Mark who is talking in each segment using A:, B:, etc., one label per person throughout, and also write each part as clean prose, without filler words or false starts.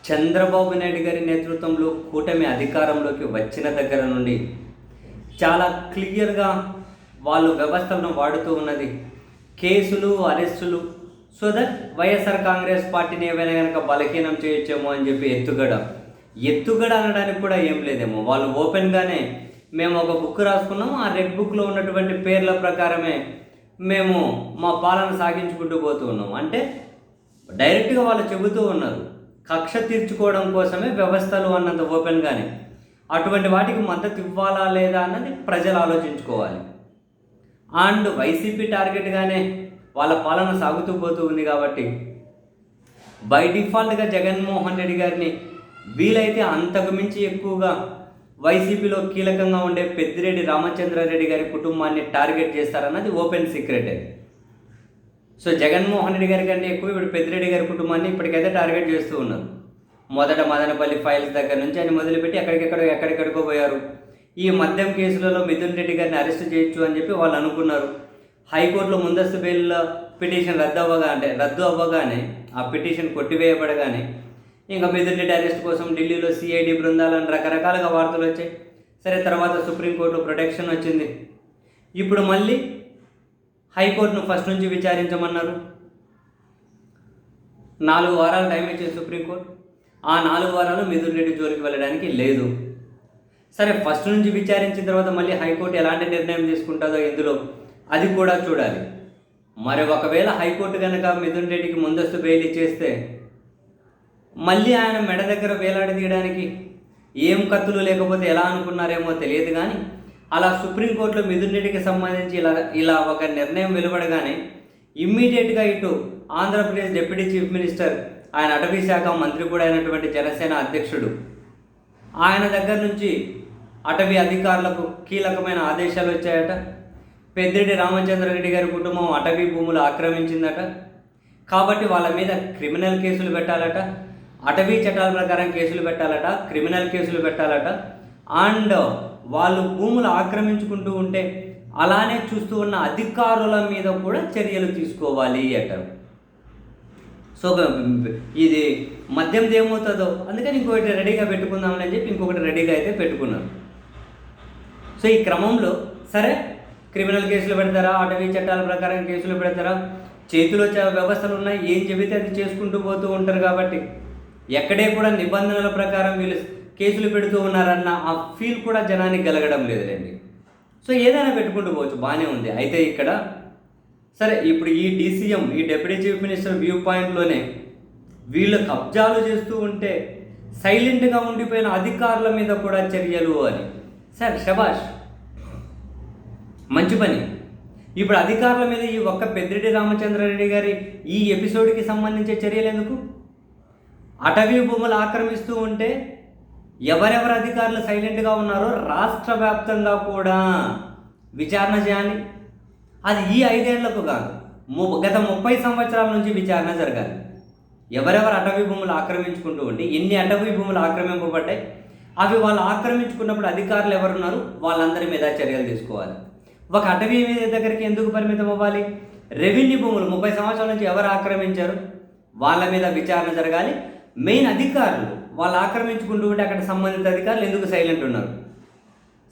A: చంద్రబాబు నాయుడు గారి నేతృత్వంలో కూటమి అధికారంలోకి వచ్చిన దగ్గర నుండి చాలా క్లియర్గా వాళ్ళు వ్యవస్థలను వాడుతూ ఉన్నది. కేసులు, అరెస్టులు, సో దట్ వైఎస్ఆర్ కాంగ్రెస్ పార్టీని ఏమైనా కనుక బలహీనం చేయొచ్చేమో అని చెప్పి ఎత్తుగడ అనడానికి కూడా ఏం లేదేమో. వాళ్ళు ఓపెన్గానే మేము ఒక బుక్ రాసుకున్నాము, ఆ రెడ్ బుక్లో ఉన్నటువంటి పేర్ల ప్రకారమే మేము మా పాలన సాగించుకుంటూ పోతూ ఉన్నాము అంటే డైరెక్ట్గా వాళ్ళు చెబుతూ ఉన్నారు. కక్ష తీర్చుకోవడం కోసమే వ్యవస్థలు అన్నంత ఓపెన్గానే. అటువంటి వాటికి మద్దతు ఇవ్వాలా లేదా అన్నది ప్రజలు ఆలోచించుకోవాలి. అండ్ వైసీపీ టార్గెట్గానే వాళ్ళ పాలన సాగుతూ పోతూ ఉంది కాబట్టి బై డిఫాల్ట్గా జగన్మోహన్ రెడ్డి గారిని వీలైతే అంతకు మించి ఎక్కువగా వైసీపీలో కీలకంగా ఉండే పెద్దిరెడ్డి రామచంద్రారెడ్డి గారి కుటుంబాన్ని టార్గెట్ చేస్తారన్నది ఓపెన్ సీక్రెటే. సో జగన్మోహన్ రెడ్డి గారి కంటే ఎక్కువ ఇప్పుడు పెద్దిరెడ్డి గారి కుటుంబాన్ని ఇప్పటికైతే టార్గెట్ చేస్తూ ఉన్నారు. మొదట మదనపల్లి ఫైల్స్ దగ్గర నుంచి ఆయన మొదలుపెట్టి ఎక్కడికెక్కడికో పోయారు. ఈ మద్యం కేసులలో మిథున్ రెడ్డి గారిని అరెస్ట్ చేయొచ్చు అని చెప్పి వాళ్ళు అనుకున్నారు. హైకోర్టులో ముందస్తు బెయిల్ పిటిషన్ రద్దు అవ్వగానే ఆ పిటిషన్ కొట్టివేయబడగానే ఇంకా మిథున్ రెడ్డి అరెస్ట్ కోసం ఢిల్లీలో సిఐడి బృందాలను రకరకాలుగా వార్తలు వచ్చాయి. సరే, తర్వాత సుప్రీంకోర్టులో ప్రొటెక్షన్ వచ్చింది. ఇప్పుడు మళ్ళీ హైకోర్టును ఫస్ట్ నుంచి విచారించమన్నారు. 4 వారాలు టైం ఇచ్చింది సుప్రీంకోర్టు. ఆ 4 వారాలు మిథున్ రెడ్డి జోలికి వెళ్ళడానికి లేదు. సరే, ఫస్ట్ నుంచి విచారించిన తర్వాత మళ్ళీ హైకోర్టు ఎలాంటి నిర్ణయం తీసుకుంటుందో ఇందులో అది కూడా చూడాలి. మరి ఒకవేళ హైకోర్టు కనుక మిథున్ రెడ్డికి ముందస్తు బెయిల్ ఇచ్చేస్తే మళ్ళీ ఆయన మెడ దగ్గర వేలాడి తీయడానికి ఏం కత్తులు లేకపోతే ఎలా అనుకున్నారేమో తెలియదు. కానీ అలా సుప్రీంకోర్టులో మిథున్ రెడ్డికి సంబంధించి ఇలా ఒక నిర్ణయం వెలువడగానే ఇమ్మీడియట్గా ఇటు ఆంధ్రప్రదేశ్ డిప్యూటీ చీఫ్ మినిస్టర్, ఆయన అటవీ శాఖ మంత్రి కూడా అయినటువంటి జనసేన అధ్యక్షుడు, ఆయన దగ్గర నుంచి అటవీ అధికారులకు కీలకమైన ఆదేశాలు వచ్చాయట. పెద్దిరెడ్డి రామచంద్రారెడ్డి గారి కుటుంబం అటవీ భూములు ఆక్రమించిందట, కాబట్టి వాళ్ళ మీద క్రిమినల్ కేసులు పెట్టాలట, అటవీ చట్టాల ప్రకారం కేసులు పెట్టాలట, క్రిమినల్ కేసులు పెట్టాలట. అండ్ వాళ్ళు భూములు ఆక్రమించుకుంటూ ఉంటే అలానే చూస్తూ ఉన్న అధికారుల మీద కూడా చర్యలు తీసుకోవాలి అంటారు. సో ఇది మద్యంది ఏమవుతుందో అందుకని ఇంకొకటి రెడీగా పెట్టుకుందామని చెప్పి ఇంకొకటి రెడీగా అయితే పెట్టుకున్నారు. సో ఈ క్రమంలో సరే, క్రిమినల్ కేసులు పెడతారా, అటవీ చట్టాల ప్రకారం కేసులు పెడతారా, చేతిలో వ్యవస్థలు ఉన్నాయి, ఏం చెబితే అది చేసుకుంటూ పోతూ ఉంటారు. కాబట్టి ఎక్కడే కూడా నిబంధనల ప్రకారం వీళ్ళు కేసులు పెడుతూ ఉన్నారన్న ఆ ఫీల్ కూడా జనానికి కలగడం లేదులేండి. సో ఏదైనా పెట్టుకుంటూ పోవచ్చు, బాగానే ఉంది. అయితే ఇక్కడ సరే, ఇప్పుడు ఈ డీసీఎం, ఈ డిప్యూటీ చీఫ్ మినిస్టర్ వ్యూ పాయింట్లోనే వీళ్ళు కబ్జాలు చేస్తూ ఉంటే సైలెంట్గా ఉండిపోయిన అధికారుల మీద కూడా చర్యలు అని. సార్ శభాష్, మంచి పని. ఇప్పుడు అధికారుల మీద ఈ ఒక్క పెద్దిరెడ్డి రామచంద్రారెడ్డి గారి ఈ ఎపిసోడ్కి సంబంధించే చర్యలు ఎందుకు? అటవీ భూములు ఆక్రమిస్తూ ఉంటే ఎవరెవరు అధికారులు సైలెంట్గా ఉన్నారో రాష్ట్ర వ్యాప్తంగా కూడా విచారణ చేయాలి. అది ఈ 5 ఏళ్లకు కాదు, గత 30 సంవత్సరాల నుంచి విచారణ జరగాలి. ఎవరెవరు అటవీ భూములు ఆక్రమించుకుంటూ ఉంటే ఎన్ని అటవీ భూములు ఆక్రమింపబడ్డాయి, అవి వాళ్ళు ఆక్రమించుకున్నప్పుడు అధికారులు ఎవరున్నారు వాళ్ళందరి మీద చర్యలు తీసుకోవాలి. ఒక అటవీ మీద దగ్గరికి ఎందుకు పరిమితం అవ్వాలి? రెవెన్యూ భూములు 30 సంవత్సరాల నుంచి ఎవరు ఆక్రమించారు వాళ్ళ మీద విచారణ జరగాలి. మెయిన్ అధికారులు వాళ్ళు ఆక్రమించుకుంటూ ఉంటే అక్కడ సంబంధిత అధికారులు ఎందుకు సైలెంట్ ఉన్నారు,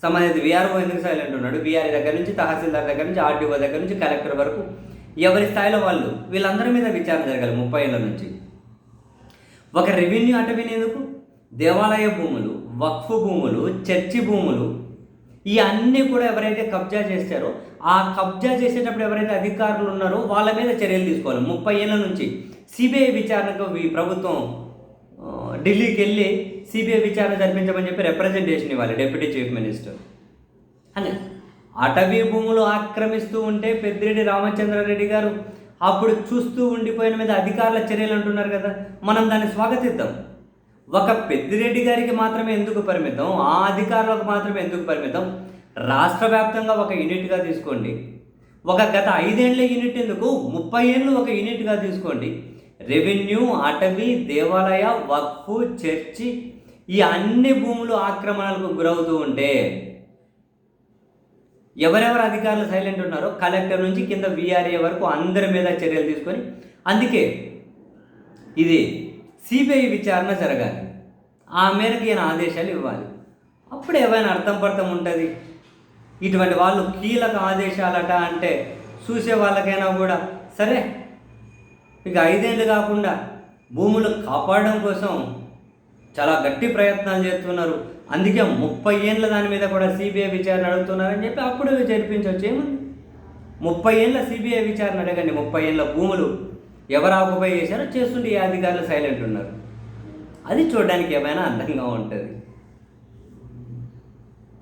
A: సంబంధిత విఆర్ఓ ఎందుకు సైలెంట్ ఉన్నాడు, విఆర్ఏ దగ్గర నుంచి తహసీల్దార్ దగ్గర నుంచి ఆర్డీఓ దగ్గర నుంచి కలెక్టర్ వరకు ఎవరి స్థాయిలో వాళ్ళు, వీళ్ళందరి మీద విచారణ జరగాలి 30 ఏళ్ళ నుంచి. ఒక రెవెన్యూ అటవీని ఎందుకు? దేవాలయ భూములు, వక్ఫ్ భూములు, చర్చి భూములు, ఈ అన్నీ కూడా ఎవరైతే కబ్జా చేస్తారో ఆ కబ్జా చేసేటప్పుడు ఎవరైతే అధికారులు ఉన్నారో వాళ్ళ మీద చర్యలు తీసుకోవాలి. 30 ఏళ్ళ నుంచి సిబిఐ విచారణకు ఈ ప్రభుత్వం ఢిల్లీకి వెళ్ళి సిబిఐ విచారణ జరిపించమని చెప్పి రిప్రజెంటేషన్ ఇవ్వాలి డిప్యూటీ చీఫ్ మినిస్టర్ అని. అటవీ భూములు ఆక్రమిస్తూ ఉంటే పెద్దిరెడ్డి రామచంద్రారెడ్డి గారు అప్పుడు చూస్తూ ఉండిపోయిన మీద అధికారుల చర్యలు అంటున్నారు కదా, మనం దాన్ని స్వాగతిద్దాం. ఒక పెద్దిరెడ్డి గారికి మాత్రమే ఎందుకు పరిమితం, ఆ అధికారులకు మాత్రమే ఎందుకు పరిమితం? రాష్ట్ర వ్యాప్తంగా ఒక యూనిట్గా తీసుకోండి. ఒక గత 5 ఏళ్ళ యూనిట్ ఎందుకు, 30 ఏళ్ళు ఒక యూనిట్గా తీసుకోండి. రెవెన్యూ, అటవీ, దేవాలయ, వక్ఫ్, చర్చి, ఈ అన్ని భూములు ఆక్రమణలకు గురవుతూ ఉంటే ఎవరెవరు అధికారులు సైలెంట్ ఉన్నారో కలెక్టర్ నుంచి కింద విఆర్ఏ వరకు అందరి మీద చర్యలు తీసుకొని, అందుకే ఇది సిబిఐ విచారణ జరగాలి. ఆ మేరకు ఈయన ఆదేశాలు ఇవ్వాలి. అప్పుడు ఏమైనా అర్థం పర్థం ఉంటుంది. ఇటువంటి వాళ్ళు కీలక ఆదేశాలట అంటే చూసే వాళ్ళకైనా కూడా సరే, ఇక 5 ఏళ్ళు కాకుండా భూములు కాపాడడం కోసం చాలా గట్టి ప్రయత్నాలు చేస్తున్నారు. అందుకే 30 ఏళ్ళ దాని మీద కూడా సిబిఐ విచారణ అడుగుతున్నారని చెప్పి అప్పుడు జరిపించవచ్చు. ఏముంది, 30 ఏళ్ళ సిబిఐ విచారణ అడగండి. 30 ఏళ్ళ భూములు ఎవరు ఆక్యుపై చేశారో చేస్తుంటే ఈ అధికారులు సైలెంట్ ఉన్నారు. అది చూడడానికి ఏమైనా అందంగా ఉంటుంది.